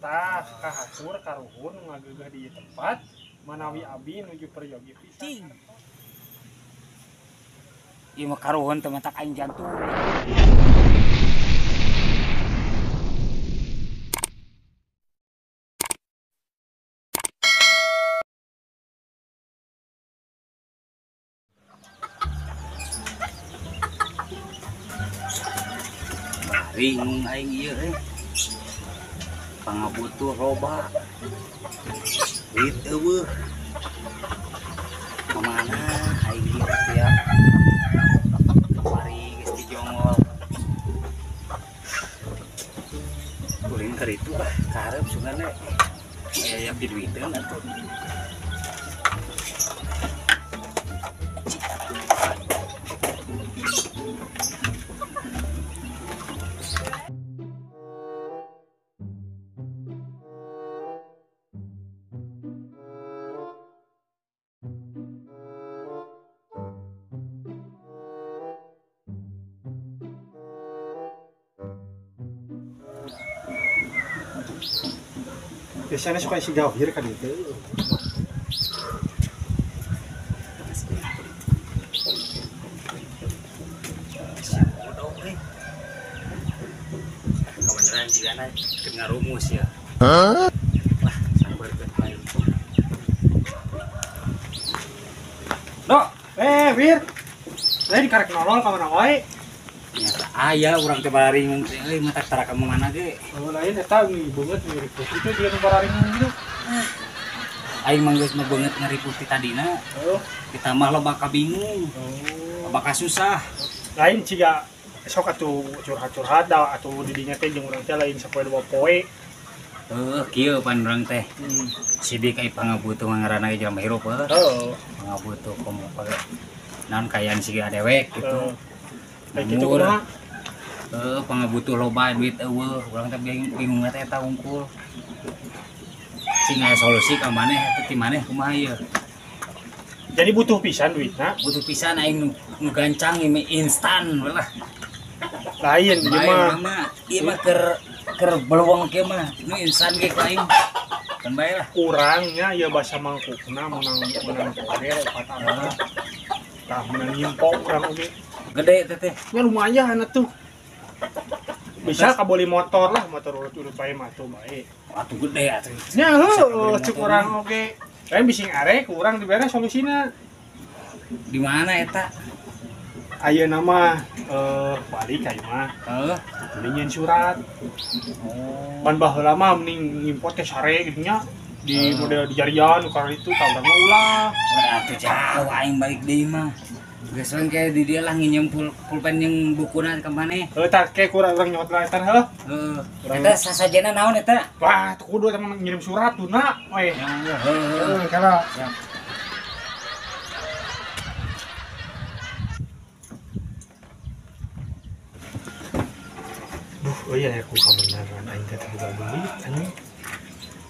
tah kahatur karuhun ngagegah di tempat manawi abi nuju peryogi pisan. Ieu mah karuhun teh matak aing jantung. Ring aing ieu pangabutuh loba duit eueuh kemana aing ieu tiap kamari geus dijongol kuring keur itu karep sungana aya di duiteun atuh Biasanya suka isi gawir kan itu. Kebenaran juga na kena rumus ya. Lah, sabar baik. No, Wir. Saya dikarek nolol ka mana wae. Nyata aya urang teh bararing euy mata tara ka mana ge. Oh lain eta nih banget mirip itu dia nu bararing gitu. Aing mah geus beungeut ngariput ti tadina. Oh, Ditambah loba kabingung, oh. loba kasusah. Lain ciga sok atuh curhat-curhat da atuh di dinya teh jeung urang teh lain sapoe dua poe. Kieu pan urang teh. Sidik ai pangabutuh ngaranna ge jelema hirup heuh. Oh. Pangabutuh komo pare. Naon kayaan siga dewek gitu. Kayak gitu kumaha? Pangabutuh loba duit eueuh, urang teh bingung teh eta hungkul. Sing aya solusi ka maneh atuh ti maneh kumaha ieu? Jadi butuh pisan duitna. Butuh pisan aing nu gancang ieu instan we lah. Lain ieu mah ieu mah keur beluang kieu mah nu instan ge ku aing. Kan bae lah. kurangnya ya bahasa mangkukna menang karir opat anak. Tah menang nyimpo urang oge. Gede teh. Ya lumayan atuh. Bisa kabeli motor lah, motor urut-urut bae mah tuh bae. Atuh gede atuh. Nya heuh cuk urang oge. Lain bising arek urang dibere solusina. Di mana eta? Ayeuna mah balik ka mah. Mendingin surat. Ban baheula mah mending import teh sare gitu nya. Di model di jarian karena itu tahun ulah. Atuh jauh aing balik deui mah. Geus we di dia lah nginjem pulpen yang bukuna ka maneh. Tah ke kurang urang nyot eta heuh. Eta sasajana naon eta? Wah, tuh kudu eta ngirim surat tuna we. Heeh. Kana. Oh iya aku kebenaran aing teh juga beli anjing.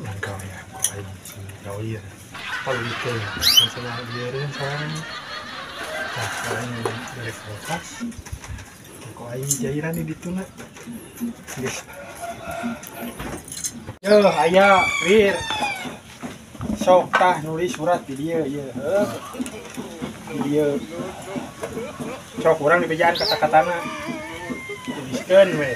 Langkah ya aku aing sing gawir. Kalau itu masalah biarin sekarang. Nah, sekarang dari kulkas. Aku aing cairan di dituna. Guys. Yo, aya Wir. Sok tah nulis surat di dieu ieu. Di dieu. Sok urang dibejaan kata-katana. Tuliskeun we.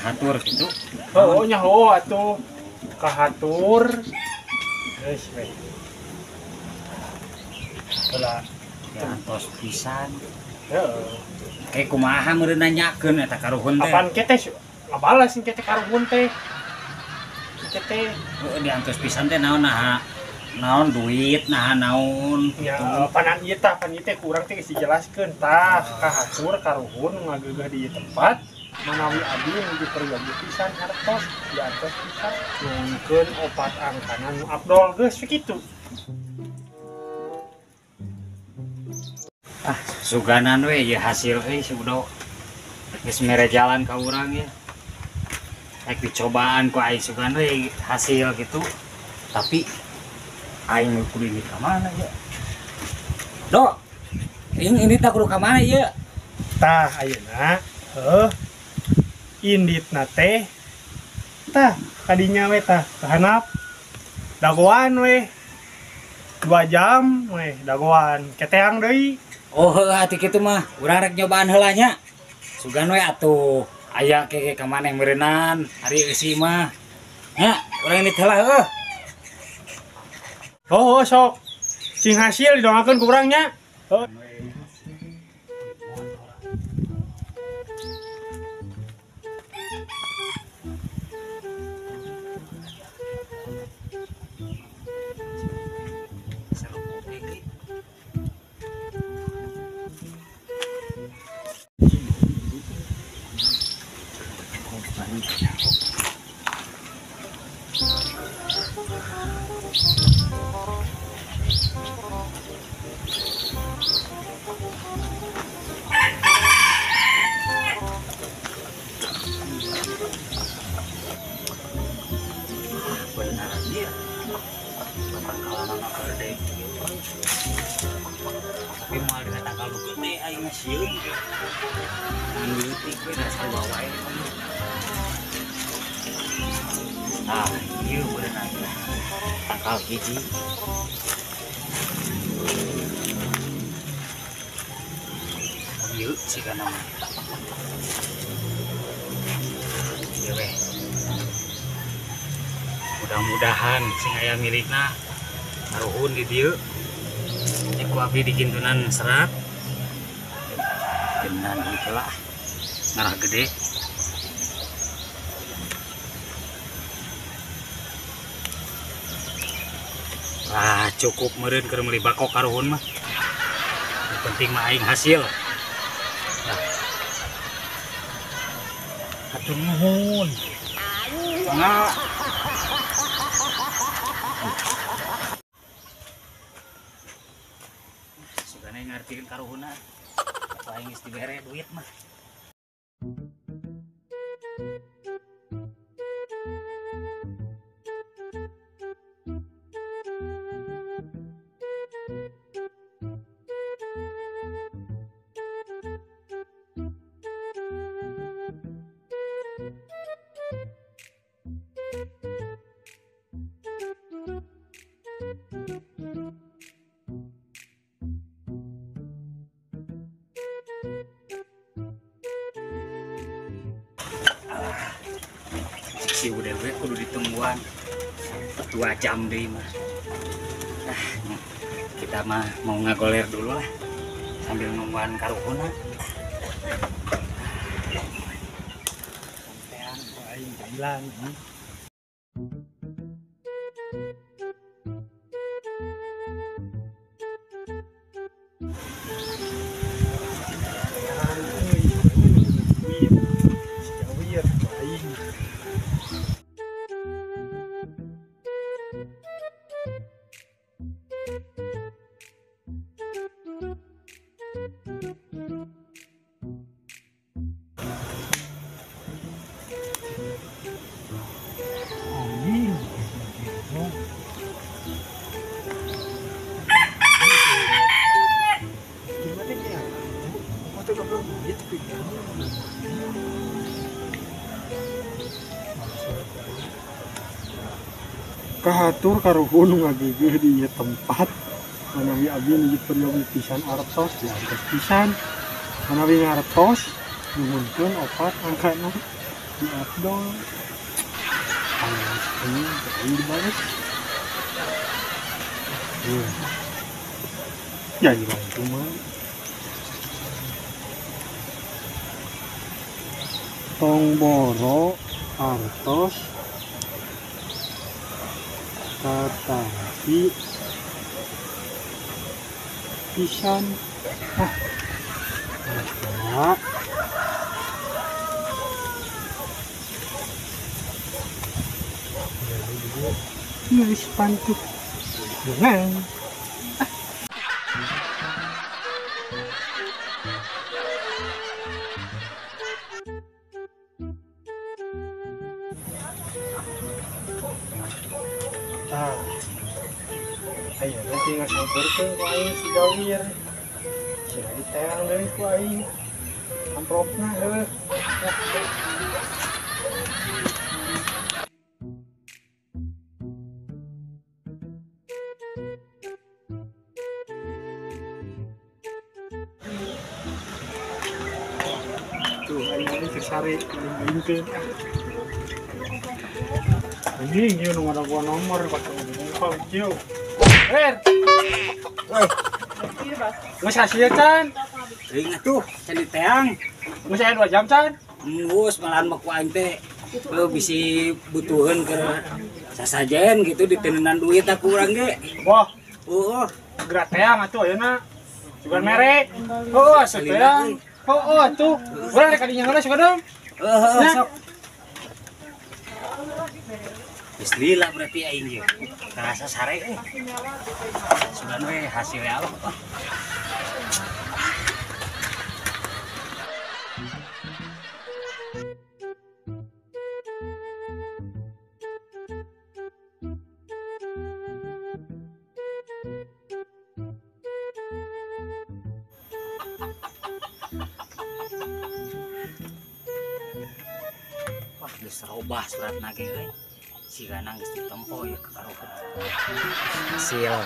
Hatur gitu. Oh, nyaho atuh kahatur. Geus we. Heula Ya tos pisan. Heeh. Kumaha meureun nanyakeun eta karuhun teh. Apaan ke teh? Ngabalas sing teh karuhun teh. Sing teh Diantos pisan teh naon duit naon ya panan ieu tah pan ieu teh kurang teh geus dijelaskeun tah kahatur karuhun ngagegah di tempat manawi abi nuju peryogi pisan hartos diantos pisan nungkeun opat angkana nu abdol geus kitu. Suganan we ya hasil sudah geus mere jalan ka urang ya. Rek dicobaan ku aing sugan we hasil gitu. Tapi aing kudu ini ka mana ya? Dok. Ini tak kudu ka mana ya? Tah ayeuna inditna teh tah kadinya we tah tahanap dagoan we 2 jam we dagoan keteang deui. Oh hati kitu mah urang rek nyobaan heula nya. Sugan we atuh aya keke ka maneh meureunnan hari eusi mah. Nya urang ini heula heuh. Oh sok cing hasil didongakeun ku urang nya. Oh. Benar dia. Tangkalan anak gede. Tapi mau dengan tangkal lu gede aing mah sieun. Leutik we dasar wae. Ah, ieu beunang tangkal hiji. Ieu sigana mah. Ieu we. Mudah-mudahan sing aya milikna ngaruhun di dieu. Cek ku abdi dikintunan serat. Genan ieu lah. Ngarah gede. Wah, cukup meureun keur meuli bakok karuhun mah. Yang penting mah aing hasil. Nah. Hatur nuhun. Nah. Sugana ngartikeun karuhuna. Apa aing geus dibere duit mah. Si udah gue kudu ditungguan 2 jam deh mah. Kita mah mau ngagoler dulu lah sambil nungguan karuhuna. Sampean kok aing hilang. Kahatur karuhun ngagegeh di ieu tempat manawi abdi nu peryogi pisan artos diantos pisan manawi ngartos nuhunkeun opat angkana di afdol panas ini aing dibales ya dibantu mah tong boro artos tatapi pisan nah nulis pantut dengan ayo nanti nggak sabarkeun ku aing si gawir cenah diteang deui ku aing amplopna heuh sare lingkeun. Anjing ieu nu ada gua nomor pakai ngomong kieu. Woi. Geus hasil can. Teuing atuh can diteang. Geus aya 2 jam can. Geus malahan mah ku aing teh bisi butuheun ke sasajen gitu diteunan duit aku urang ge. Wah, Heuh. gerak teang atuh ayeuna. Sugan merek. Heuh, sateang. Heuh atuh. Urang rek kadinya heula sugan dong. Heeh, sok. Geus lila berarti aing ge. Terasa sare euy. Sugan we hasilnya apa? Wah, geus robah surat nage euy. Sigana geus ditempo ya kekarokeun. Hasil.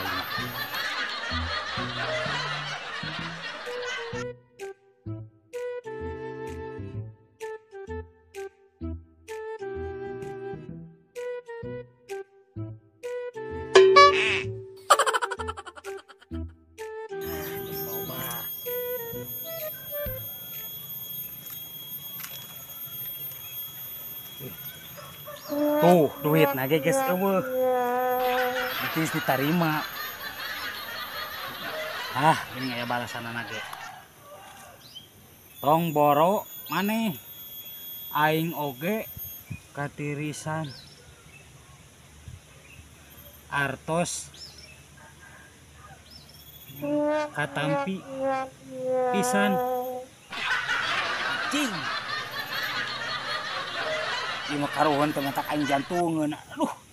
Robah. Tuh, duit nage geus eueuh. Geus ditarima. Ah, ini aya balasan nage. Tong boro maneh. Aing oge katirisan. Artos katampi pisan. Cing. Ieu mah karuhun teh matak aing jantungeun. Aduh.